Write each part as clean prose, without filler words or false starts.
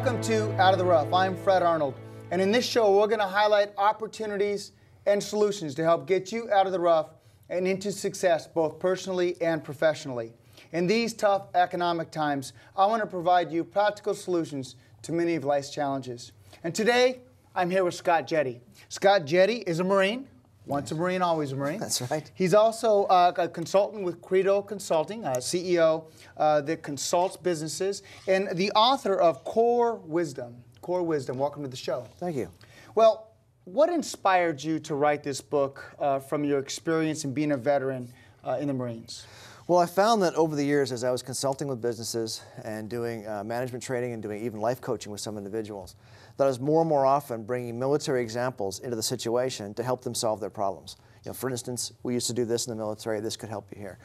Welcome to Out of the Rough. I'm Fred Arnold, and in this show we're going to highlight opportunities and solutions to help get you out of the rough and into success both personally and professionally. In these tough economic times, I want to provide you practical solutions to many of life's challenges. And today, I'm here with Scott Jetty. Scott Jetty is a Marine. Once a Marine, always a Marine. That's right. He's also a consultant with Credo Consulting, a CEO that consults businesses, and the author of Core Wisdom. Core Wisdom. Welcome to the show. Thank you. Well, what inspired you to write this book from your experience in being a veteran in the Marines? Well, I found that over the years, as I was consulting with businesses and doing management training and doing even life coaching with some individuals, that I was more and more often bringing military examples into the situation to help them solve their problems. You know, for instance, we used to do this in the military. This could help you here.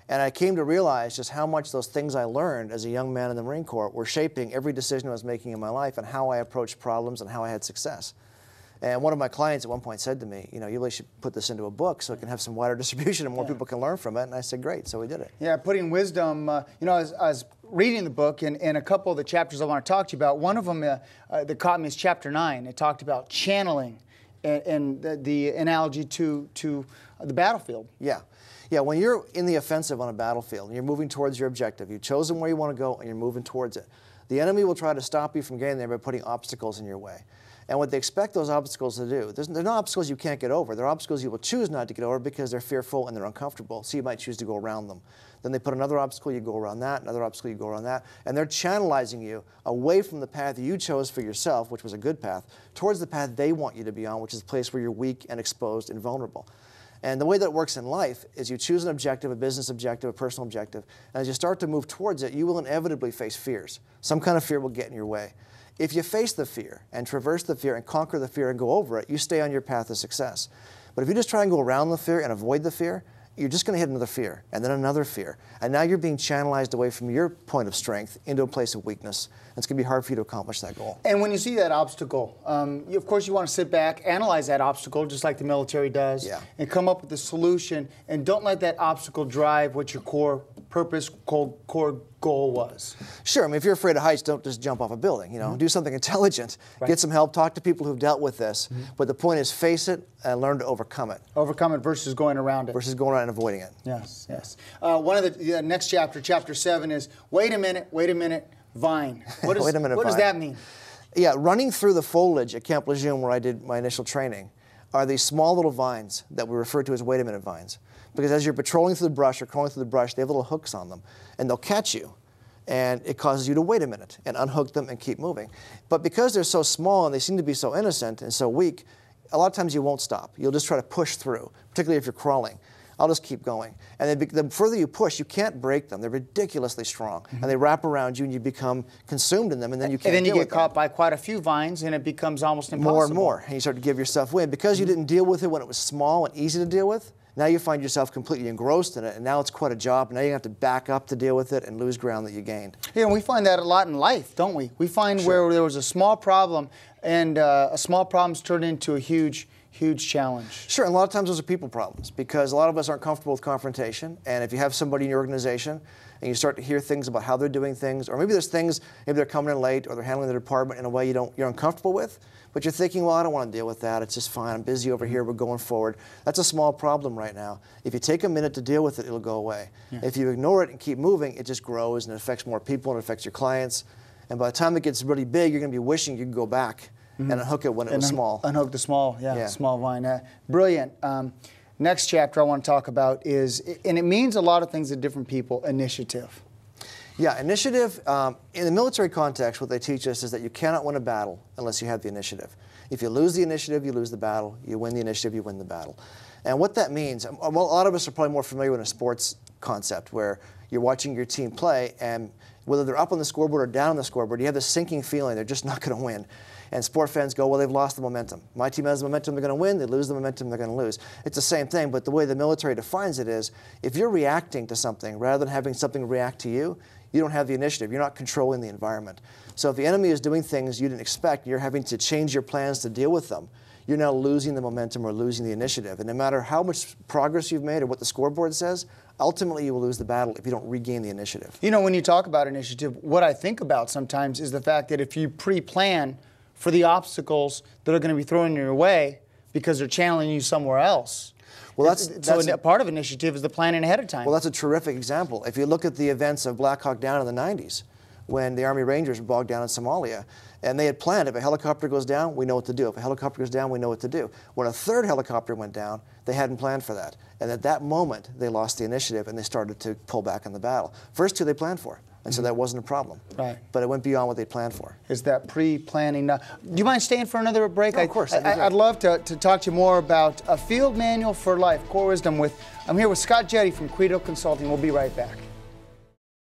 And I came to realize just how much those things I learned as a young man in the Marine Corps were shaping every decision I was making in my life and how I approached problems and how I had success. And one of my clients at one point said to me, you know, you really should put this into a book so it can have some wider distribution and more people can learn from it. And I said, great, so we did it. Yeah, putting wisdom, you know, I was reading the book and a couple of the chapters I want to talk to you about. One of them that caught me is chapter 9. It talked about channeling and the analogy to the battlefield. Yeah. Yeah, when you're in the offensive on a battlefield and you're moving towards your objective, you've chosen where you want to go and you're moving towards it, the enemy will try to stop you from getting there by putting obstacles in your way. And what they expect those obstacles to do, there's no obstacles you can't get over. There are obstacles you will choose not to get over because they're fearful and they're uncomfortable, so you might choose to go around them. Then they put another obstacle, you go around that, another obstacle, you go around that, and they're channelizing you away from the path you chose for yourself, which was a good path, towards the path they want you to be on, which is a place where you're weak and exposed and vulnerable. And the way that works in life is you choose an objective, a business objective, a personal objective, and as you start to move towards it, you will inevitably face fears. Some kind of fear will get in your way. If you face the fear and traverse the fear and conquer the fear and go over it, you stay on your path to success. But if you just try and go around the fear and avoid the fear, you're just going to hit another fear and then another fear. And now you're being channelized away from your point of strength into a place of weakness. And it's going to be hard for you to accomplish that goal. And when you see that obstacle, of course you want to sit back, analyze that obstacle just like the military does, and come up with a solution. And don't let that obstacle drive what your core purpose, core goal was. Sure. I mean, if you're afraid of heights, don't just jump off a building. You know, do something intelligent. Right. Get some help. Talk to people who've dealt with this. But the point is, face it and learn to overcome it. Overcome it versus going around it. Versus going around and avoiding it. Yes, yes. One of the next chapter, chapter 7, is wait a minute, vine. What Wait a minute, what vine. does that mean? Yeah, running through the foliage at Camp Lejeune, where I did my initial training, are these small little vines that we refer to as wait a minute vines. Because as you're patrolling through the brush or crawling through the brush, they have little hooks on them, and they'll catch you. And it causes you to wait a minute and unhook them and keep moving. But because they're so small and they seem to be so innocent and so weak, a lot of times you won't stop. You'll just try to push through, particularly if you're crawling. I'll just keep going. And the further you push, you can't break them. They're ridiculously strong. And they wrap around you and you become consumed in them, and then you can't And then you deal get with caught them. by quite a few vines and it becomes almost impossible. More and more. And you start to give yourself away. And because you didn't deal with it when it was small and easy to deal with, now you find yourself completely engrossed in it, and now it's quite a job. Now you have to back up to deal with it and lose ground that you gained. Yeah, and we find that a lot in life, don't we? We find where there was a small problem, and a small problem's turned into a huge challenge. Sure, and a lot of times those are people problems because a lot of us aren't comfortable with confrontation. And if you have somebody in your organization and you start to hear things about how they're doing things, or maybe there's things, maybe they're coming in late or they're handling their department in a way you're uncomfortable with, but you're thinking, well, I don't want to deal with that. It's just fine. I'm busy over here. We're going forward. That's a small problem right now. If you take a minute to deal with it, it'll go away. Yeah. If you ignore it and keep moving, it just grows and it affects more people and it affects your clients. And by the time it gets really big, you're going to be wishing you could go back and unhook it when it was small. Unhook the small, small vine. Brilliant. Next chapter I want to talk about is, and it means a lot of things to different people, initiative. Yeah, initiative, in the military context, what they teach us is that you cannot win a battle unless you have the initiative. If you lose the initiative, you lose the battle. You win the initiative, you win the battle. And what that means, well, a lot of us are probably more familiar with a sports concept where you're watching your team play, and whether they're up on the scoreboard or down on the scoreboard, you have this sinking feeling they're just not going to win. And sport fans go, well, they've lost the momentum. My team has the momentum, they're going to win. They lose the momentum, they're going to lose. It's the same thing, but the way the military defines it is, if you're reacting to something rather than having something react to you, you don't have the initiative. You're not controlling the environment. So if the enemy is doing things you didn't expect, you're having to change your plans to deal with them, you're now losing the momentum or losing the initiative. And no matter how much progress you've made or what the scoreboard says, ultimately you will lose the battle if you don't regain the initiative. You know, when you talk about initiative, what I think about sometimes is the fact that if you pre-plan for the obstacles that are going to be thrown in your way because they're channeling you somewhere else. Well, so part of initiative is the planning ahead of time. Well, that's a terrific example. If you look at the events of Black Hawk Down in the 90s, when the Army Rangers were bogged down in Somalia, and they had planned, if a helicopter goes down, we know what to do. If a helicopter goes down, we know what to do. When a third helicopter went down, they hadn't planned for that. And at that moment, they lost the initiative and they started to pull back in the battle. First two they planned for, and so that wasn't a problem. Right. But it went beyond what they planned for. Is that pre-planning? Do you mind staying for another break? No, of course. I'd love to talk to you more about a field manual for life, core wisdom. I'm here with Scott Jetty from Quito Consulting. We'll be right back.